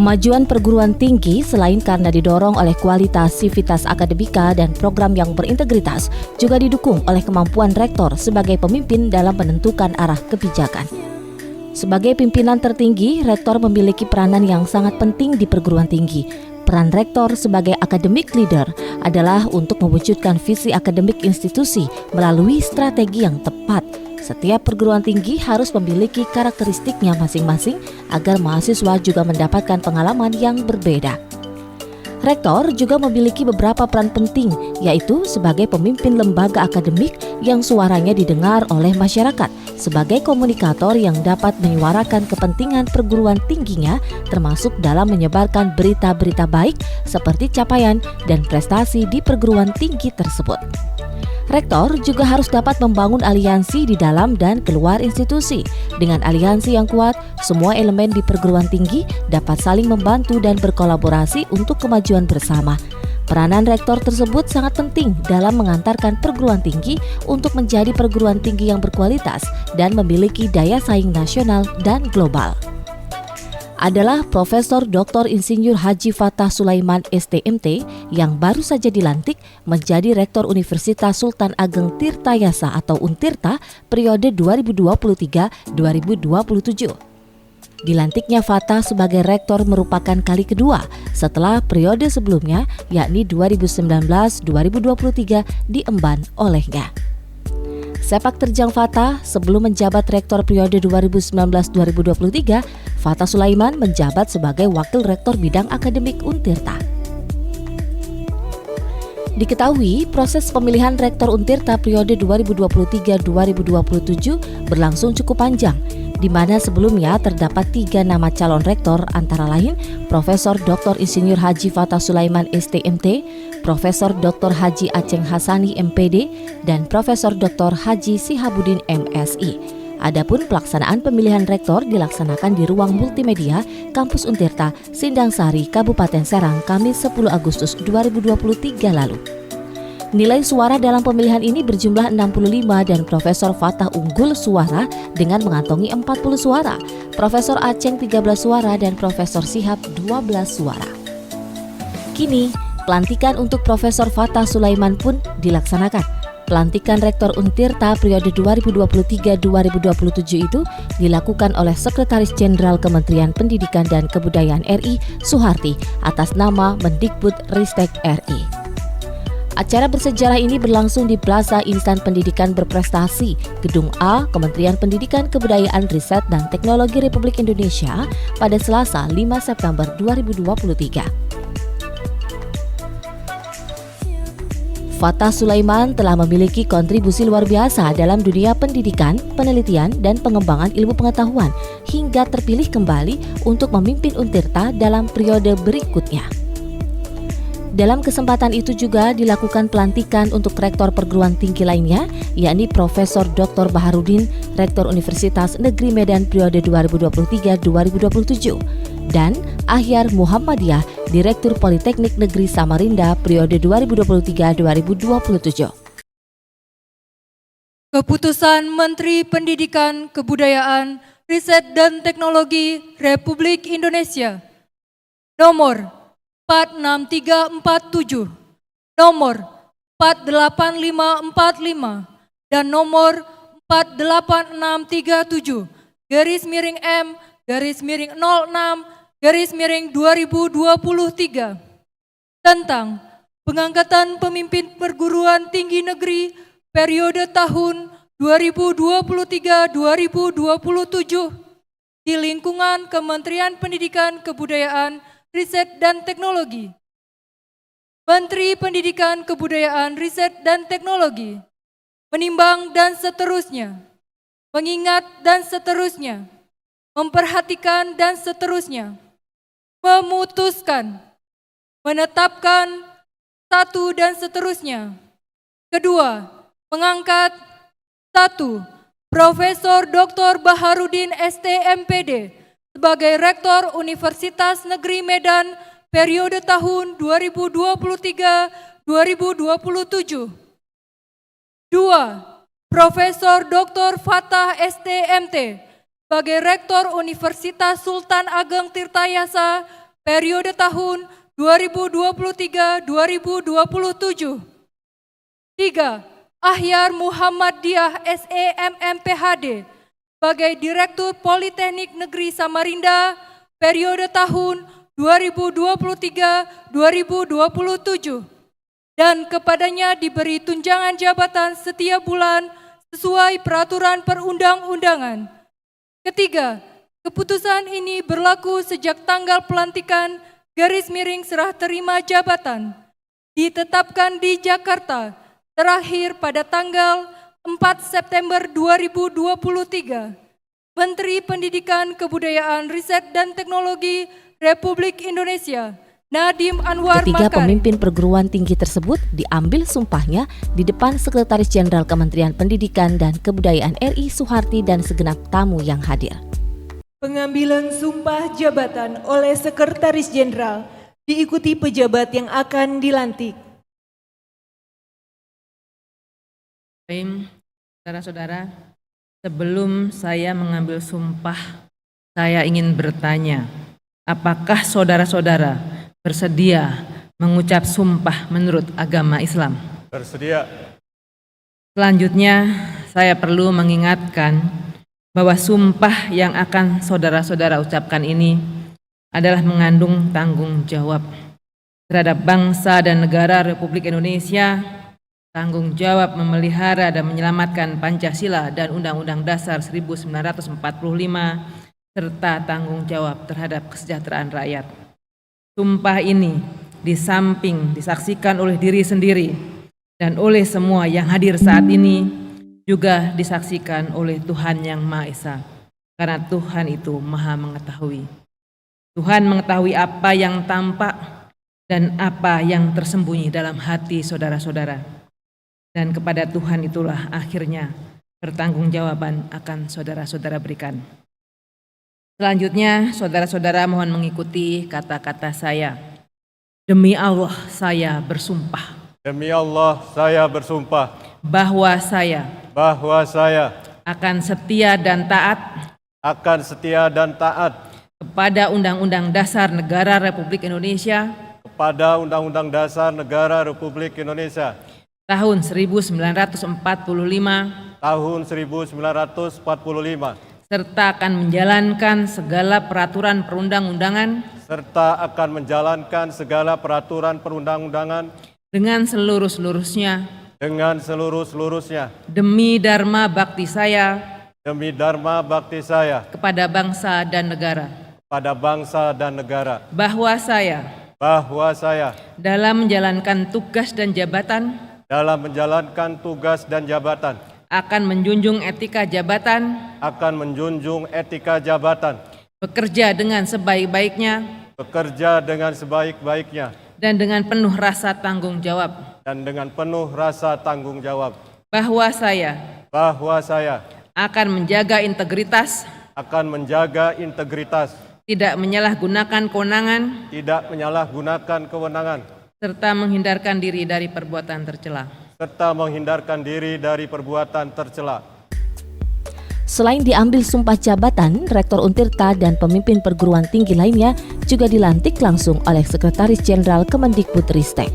Kemajuan perguruan tinggi selain karena didorong oleh kualitas sivitas akademika dan program yang berintegritas, juga didukung oleh kemampuan rektor sebagai pemimpin dalam menentukan arah kebijakan. Sebagai pimpinan tertinggi, rektor memiliki peranan yang sangat penting di perguruan tinggi. Peran rektor sebagai academic leader adalah untuk mewujudkan visi akademik institusi melalui strategi yang tepat. Setiap perguruan tinggi harus memiliki karakteristiknya masing-masing agar mahasiswa juga mendapatkan pengalaman yang berbeda. Rektor juga memiliki beberapa peran penting, yaitu sebagai pemimpin lembaga akademik yang suaranya didengar oleh masyarakat, sebagai komunikator yang dapat menyuarakan kepentingan perguruan tingginya, termasuk dalam menyebarkan berita-berita baik seperti capaian dan prestasi di perguruan tinggi tersebut. Rektor juga harus dapat membangun aliansi di dalam dan keluar institusi. Dengan aliansi yang kuat, semua elemen di perguruan tinggi dapat saling membantu dan berkolaborasi untuk kemajuan bersama. Peranan rektor tersebut sangat penting dalam mengantarkan perguruan tinggi untuk menjadi perguruan tinggi yang berkualitas dan memiliki daya saing nasional dan global. Adalah Profesor Dr. Insinyur Haji Fathah Sulaiman STMT yang baru saja dilantik menjadi Rektor Universitas Sultan Ageng Tirtayasa atau Untirta periode 2023-2027. Dilantiknya Fathah sebagai rektor merupakan kali kedua setelah periode sebelumnya, yakni 2019-2023 diemban olehnya. Sepak terjang Fathah sebelum menjabat rektor periode 2019-2023, Fathah Sulaiman menjabat sebagai wakil rektor bidang akademik Untirta. Diketahui proses pemilihan rektor Untirta periode 2023-2027 berlangsung cukup panjang, di mana sebelumnya terdapat 3 nama calon rektor antara lain Profesor Dr. Insinyur Haji Fathah Sulaiman STMT, Profesor Dr. Haji Aceng Hasani MPD, dan Profesor Dr. Haji Sihabuddin MSI. Adapun pelaksanaan pemilihan rektor dilaksanakan di ruang multimedia Kampus Untirta, Sindang Sari, Kabupaten Serang, Kamis 10 Agustus 2023 lalu. Nilai suara dalam pemilihan ini berjumlah 65 dan Profesor Fathah unggul suara dengan mengantongi 40 suara, Profesor Aceng 13 suara dan Profesor Sihab 12 suara. Kini, pelantikan untuk Profesor Fathah Sulaiman pun dilaksanakan. Pelantikan Rektor Untirta periode 2023-2027 itu dilakukan oleh Sekretaris Jenderal Kementerian Pendidikan dan Kebudayaan RI Suharti atas nama Mendikbud Ristek RI. Acara bersejarah ini berlangsung di Plaza Insan Pendidikan Berprestasi, Gedung A, Kementerian Pendidikan, Kebudayaan, Riset, dan Teknologi Republik Indonesia pada Selasa 5 September 2023. Fathah Sulaiman telah memiliki kontribusi luar biasa dalam dunia pendidikan, penelitian, dan pengembangan ilmu pengetahuan hingga terpilih kembali untuk memimpin Untirta dalam periode berikutnya. Dalam kesempatan itu juga dilakukan pelantikan untuk rektor perguruan tinggi lainnya, yakni Profesor Dr. Baharudin, Rektor Universitas Negeri Medan periode 2023-2027, dan Ahyar Muhammadiyah, Direktur Politeknik Negeri Samarinda periode 2023-2027. Keputusan Menteri Pendidikan, Kebudayaan, Riset dan Teknologi Republik Indonesia nomor 46347, nomor 48545, dan nomor 48637 /M/06/2023 tentang pengangkatan pemimpin perguruan tinggi negeri periode tahun 2023-2027 di lingkungan Kementerian Pendidikan, Kebudayaan, Riset dan Teknologi. Menteri Pendidikan, Kebudayaan, Riset dan Teknologi menimbang dan seterusnya, mengingat dan seterusnya, memperhatikan dan seterusnya, memutuskan, menetapkan, satu dan seterusnya. Kedua, mengangkat 1. Profesor Dr. Baharudin STMPD sebagai Rektor Universitas Negeri Medan periode tahun 2023-2027. 2. Profesor Dr. Fathah STMT sebagai Rektor Universitas Sultan Ageng Tirtayasa periode tahun 2023-2027. 3. Ahyar Muhammad Diah SEMM PhD sebagai Direktur Politeknik Negeri Samarinda periode tahun 2023-2027 dan kepadanya diberi tunjangan jabatan setiap bulan sesuai peraturan perundang-undangan. Ketiga, keputusan ini berlaku sejak tanggal pelantikan _ serah terima jabatan ditetapkan di Jakarta terakhir pada tanggal 4 September 2023. Menteri Pendidikan, Kebudayaan, Riset, dan Teknologi Republik Indonesia Nadiem Anwar Ketiga Makarim. pemimpin perguruan tinggi tersebut diambil sumpahnya di depan Sekretaris Jenderal Kementerian Pendidikan dan Kebudayaan RI Soeharti dan segenap tamu yang hadir. Pengambilan sumpah jabatan oleh Sekretaris Jenderal diikuti pejabat yang akan dilantik. Saudara-saudara, sebelum saya mengambil sumpah, saya ingin bertanya, apakah saudara-saudara bersedia mengucap sumpah menurut agama Islam? Bersedia. Selanjutnya, saya perlu mengingatkan bahwa sumpah yang akan saudara-saudara ucapkan ini adalah mengandung tanggung jawab terhadap bangsa dan negara Republik Indonesia, tanggung jawab memelihara dan menyelamatkan Pancasila dan Undang-Undang Dasar 1945, serta tanggung jawab terhadap kesejahteraan rakyat. Sumpah ini di samping disaksikan oleh diri sendiri dan oleh semua yang hadir saat ini, juga disaksikan oleh Tuhan Yang Maha Esa, karena Tuhan itu Maha Mengetahui. Tuhan mengetahui apa yang tampak dan apa yang tersembunyi dalam hati saudara-saudara. Dan kepada Tuhan itulah akhirnya pertanggungjawaban akan saudara-saudara berikan. Selanjutnya, saudara-saudara mohon mengikuti kata-kata saya. Demi Allah saya bersumpah. Demi Allah saya bersumpah Bahwa saya akan setia dan taat kepada Undang-Undang Dasar Negara Republik Indonesia kepada Undang-Undang Dasar Negara Republik Indonesia tahun 1945 serta akan menjalankan segala peraturan perundang-undangan dengan seluruh-seluruhnya demi dharma bakti saya kepada bangsa dan negara, bahwa saya dalam menjalankan tugas dan jabatan akan menjunjung etika jabatan, bekerja dengan sebaik-baiknya dan dengan penuh rasa tanggung jawab, bahwa saya akan menjaga integritas, tidak menyalahgunakan kewenangan, serta menghindarkan diri dari perbuatan tercela. Selain diambil sumpah jabatan, Rektor Untirta dan pemimpin perguruan tinggi lainnya juga dilantik langsung oleh Sekretaris Jenderal Kemendikbudristek.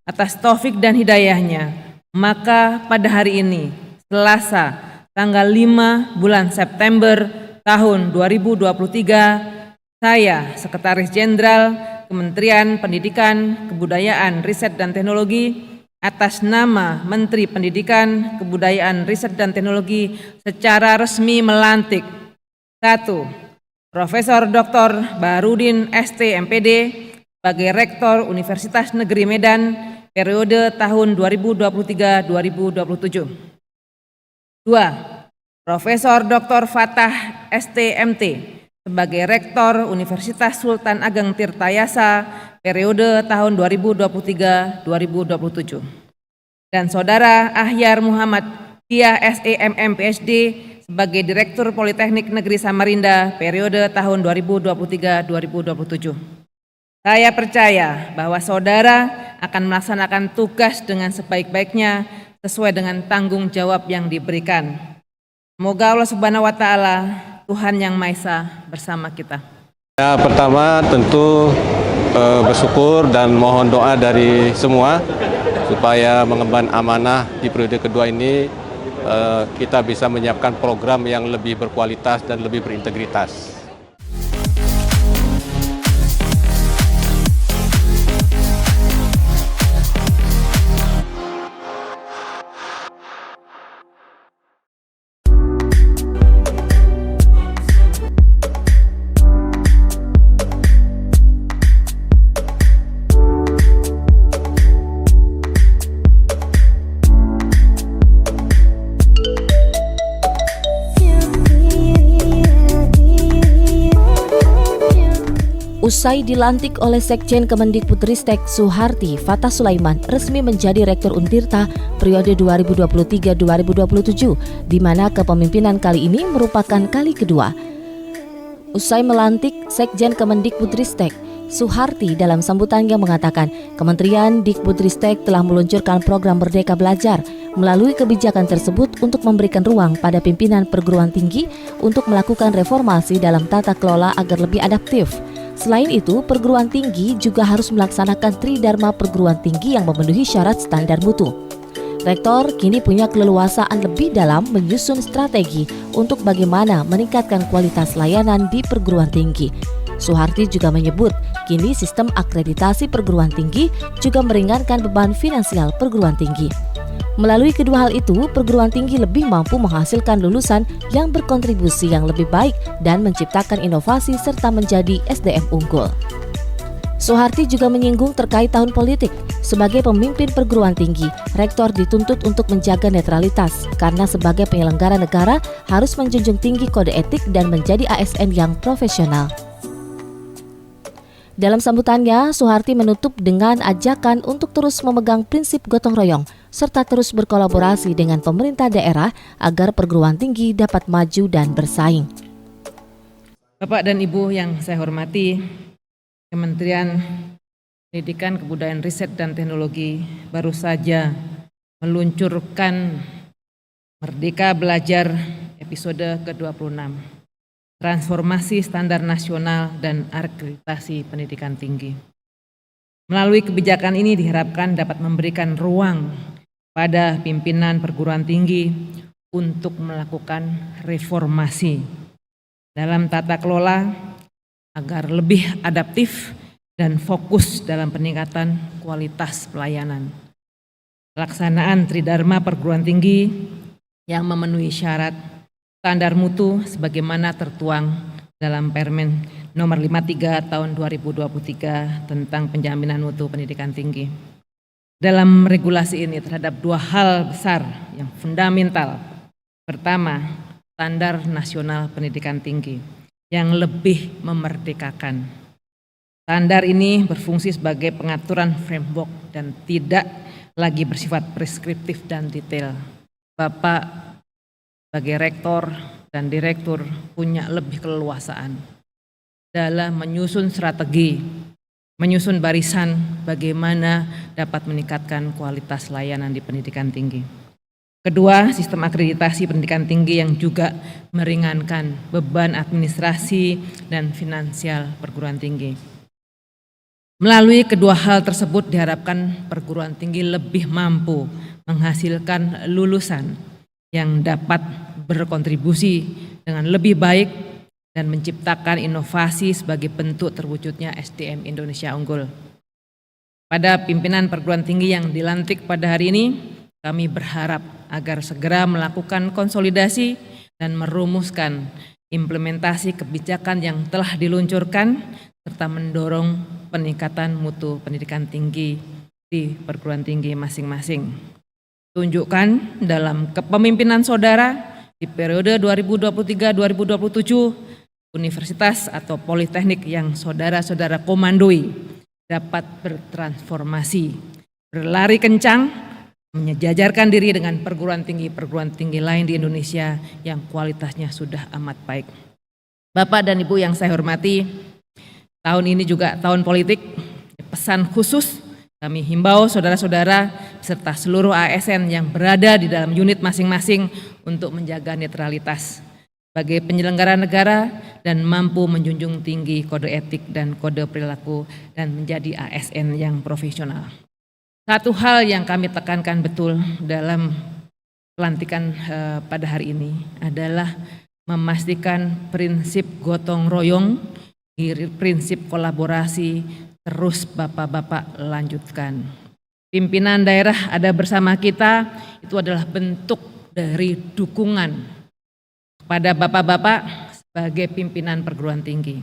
Atas taufik dan hidayahnya, maka pada hari ini, Selasa, tanggal 5 bulan September tahun 2023, saya, Sekretaris Jenderal Kementerian Pendidikan, Kebudayaan, Riset, dan Teknologi, atas nama Menteri Pendidikan, Kebudayaan, Riset, dan Teknologi secara resmi melantik 1. Profesor Dr. Baharudin ST MPD sebagai Rektor Universitas Negeri Medan periode tahun 2023-2027. 2. Profesor Dr. Fatah ST MT sebagai Rektor Universitas Sultan Ageng Tirtayasa periode tahun 2023-2027. Dan Saudara Ahyar Muhammad Diah SEMM PhD sebagai Direktur Politeknik Negeri Samarinda periode tahun 2023-2027. Saya percaya bahwa saudara akan melaksanakan tugas dengan sebaik-baiknya sesuai dengan tanggung jawab yang diberikan. Semoga Allah Subhanahu wa Ta'ala, Tuhan Yang Maha Esa bersama kita. Ya, pertama tentu bersyukur dan mohon doa dari semua supaya mengemban amanah di periode kedua ini kita bisa menyiapkan program yang lebih berkualitas dan lebih berintegritas. Usai dilantik oleh Sekjen Kemendikbudristek Suharti, Fatah Sulaiman resmi menjadi Rektor Untirta periode 2023-2027, di mana kepemimpinan kali ini merupakan kali kedua. Usai melantik Sekjen Kemendikbudristek, Suharti dalam sambutannya mengatakan Kementerian Dikbudristek telah meluncurkan program Merdeka Belajar. Melalui kebijakan tersebut untuk memberikan ruang pada pimpinan perguruan tinggi untuk melakukan reformasi dalam tata kelola agar lebih adaptif. Selain itu, perguruan tinggi juga harus melaksanakan Tridharma perguruan tinggi yang memenuhi syarat standar mutu. Rektor kini punya keleluasaan lebih dalam menyusun strategi untuk bagaimana meningkatkan kualitas layanan di perguruan tinggi. Suharti juga menyebut, kini sistem akreditasi perguruan tinggi juga meringankan beban finansial perguruan tinggi. Melalui kedua hal itu, perguruan tinggi lebih mampu menghasilkan lulusan yang berkontribusi yang lebih baik dan menciptakan inovasi serta menjadi SDM unggul. Suharti juga menyinggung terkait tahun politik. Sebagai pemimpin perguruan tinggi, rektor dituntut untuk menjaga netralitas karena sebagai penyelenggara negara harus menjunjung tinggi kode etik dan menjadi ASN yang profesional. Dalam sambutannya, Suharti menutup dengan ajakan untuk terus memegang prinsip gotong royong serta terus berkolaborasi dengan pemerintah daerah agar perguruan tinggi dapat maju dan bersaing. Bapak dan Ibu yang saya hormati, Kementerian Pendidikan, Kebudayaan, Riset, dan Teknologi baru saja meluncurkan Merdeka Belajar episode ke-26. Transformasi standar nasional dan akreditasi pendidikan tinggi. Melalui kebijakan ini diharapkan dapat memberikan ruang pada pimpinan perguruan tinggi untuk melakukan reformasi dalam tata kelola agar lebih adaptif dan fokus dalam peningkatan kualitas pelayanan. Pelaksanaan Tridharma perguruan tinggi yang memenuhi syarat standar mutu sebagaimana tertuang dalam Permen nomor 53 tahun 2023 tentang penjaminan mutu pendidikan tinggi. Dalam regulasi ini terhadap dua hal besar yang fundamental. Pertama, standar nasional pendidikan tinggi yang lebih memerdekakan. Standar ini berfungsi sebagai pengaturan framework dan tidak lagi bersifat preskriptif dan detail. Bapak sebagai rektor dan direktur punya lebih keleluasaan dalam menyusun strategi, menyusun barisan bagaimana dapat meningkatkan kualitas layanan di pendidikan tinggi. Kedua, sistem akreditasi pendidikan tinggi yang juga meringankan beban administrasi dan finansial perguruan tinggi. Melalui kedua hal tersebut diharapkan perguruan tinggi lebih mampu menghasilkan lulusan yang dapat berkontribusi dengan lebih baik dan menciptakan inovasi sebagai bentuk terwujudnya SDM Indonesia unggul. Pada pimpinan perguruan tinggi yang dilantik pada hari ini, kami berharap agar segera melakukan konsolidasi dan merumuskan implementasi kebijakan yang telah diluncurkan serta mendorong peningkatan mutu pendidikan tinggi di perguruan tinggi masing-masing. Tunjukkan dalam kepemimpinan saudara di periode 2023-2027, universitas atau politeknik yang saudara-saudara komandoi dapat bertransformasi, berlari kencang, menyejajarkan diri dengan perguruan tinggi lain di Indonesia yang kualitasnya sudah amat baik. Bapak dan Ibu yang saya hormati, tahun ini juga tahun politik. Pesan khusus kami himbau saudara-saudara serta seluruh ASN yang berada di dalam unit masing-masing untuk menjaga netralitas. sebagai penyelenggara negara dan mampu menjunjung tinggi kode etik dan kode perilaku dan menjadi ASN yang profesional. Satu hal yang kami tekankan betul dalam pelantikan pada hari ini adalah memastikan prinsip gotong royong, prinsip kolaborasi terus Bapak-bapak lanjutkan. Pimpinan daerah ada bersama kita, itu adalah bentuk dari dukungan kepada Bapak-bapak sebagai pimpinan perguruan tinggi.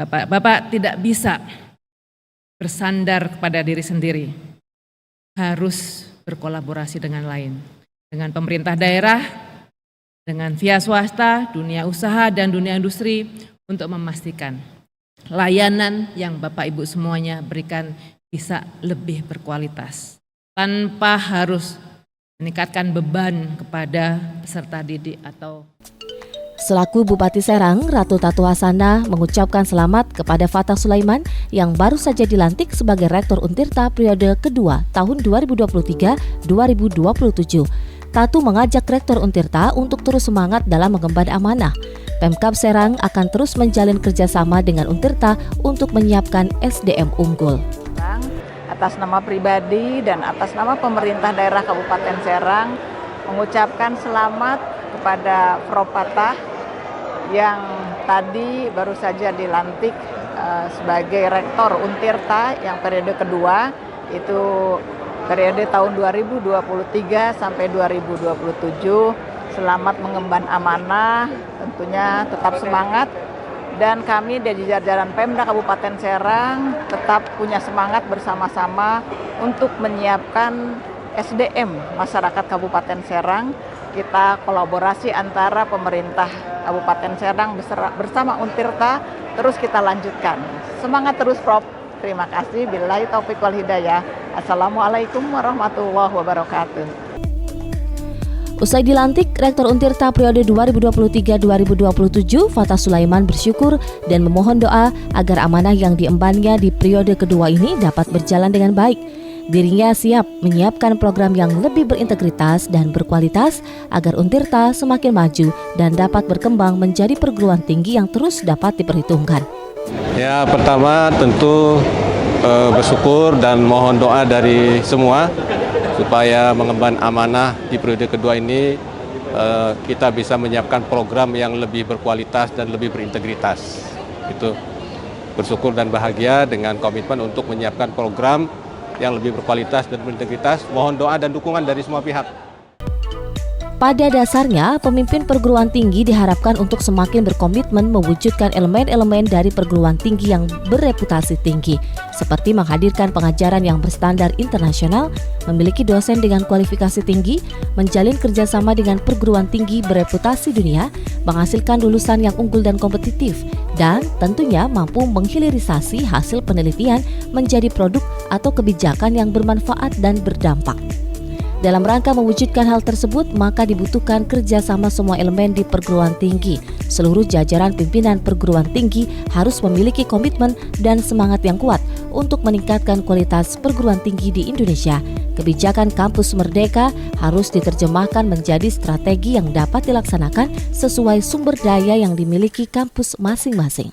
Bapak-bapak tidak bisa bersandar kepada diri sendiri, harus berkolaborasi dengan lain, dengan pemerintah daerah, dengan via swasta, dunia usaha dan dunia industri untuk memastikan layanan yang Bapak Ibu semuanya berikan bisa lebih berkualitas tanpa harus meningkatkan beban kepada peserta didik atau. Selaku Bupati Serang, Ratu Tatu Hasana mengucapkan selamat kepada Fatah Sulaiman yang baru saja dilantik sebagai Rektor Untirta periode kedua tahun 2023-2027. Tatu mengajak Rektor Untirta untuk terus semangat dalam mengemban amanah. Pemkab Serang akan terus menjalin kerjasama dengan Untirta untuk menyiapkan SDM unggul. Atas nama pribadi dan atas nama pemerintah daerah Kabupaten Serang mengucapkan selamat kepada Prof. Fatah yang tadi baru saja dilantik sebagai Rektor Untirta yang periode kedua, itu periode tahun 2023 sampai 2027. Selamat mengemban amanah, tentunya tetap semangat. Dan kami dari jajaran Pemda Kabupaten Serang tetap punya semangat bersama-sama untuk menyiapkan SDM masyarakat Kabupaten Serang. Kita kolaborasi antara pemerintah Kabupaten Serang bersama Untirta, terus kita lanjutkan. Semangat terus Prof. Terima kasih. Billahi taufiq wal hidayah. Assalamualaikum warahmatullahi wabarakatuh. Usai dilantik, Rektor Untirta periode 2023-2027, Fatah Sulaiman bersyukur dan memohon doa agar amanah yang diembannya di periode kedua ini dapat berjalan dengan baik. Dirinya siap menyiapkan program yang lebih berintegritas dan berkualitas agar Untirta semakin maju dan dapat berkembang menjadi perguruan tinggi yang terus dapat diperhitungkan. Ya, pertama tentu bersyukur dan mohon doa dari semua supaya mengemban amanah di periode kedua ini kita bisa menyiapkan program yang lebih berkualitas dan lebih berintegritas. Itu bersyukur dan bahagia dengan komitmen untuk menyiapkan program yang lebih berkualitas dan berintegritas. Mohon doa dan dukungan dari semua pihak. Pada dasarnya, pemimpin perguruan tinggi diharapkan untuk semakin berkomitmen mewujudkan elemen-elemen dari perguruan tinggi yang bereputasi tinggi, seperti menghadirkan pengajaran yang berstandar internasional, memiliki dosen dengan kualifikasi tinggi, menjalin kerjasama dengan perguruan tinggi bereputasi dunia, menghasilkan lulusan yang unggul dan kompetitif, dan tentunya mampu menghilirisasi hasil penelitian menjadi produk atau kebijakan yang bermanfaat dan berdampak. Dalam rangka mewujudkan hal tersebut, maka dibutuhkan kerjasama semua elemen di perguruan tinggi. Seluruh jajaran pimpinan perguruan tinggi harus memiliki komitmen dan semangat yang kuat untuk meningkatkan kualitas perguruan tinggi di Indonesia. Kebijakan Kampus Merdeka harus diterjemahkan menjadi strategi yang dapat dilaksanakan sesuai sumber daya yang dimiliki kampus masing-masing.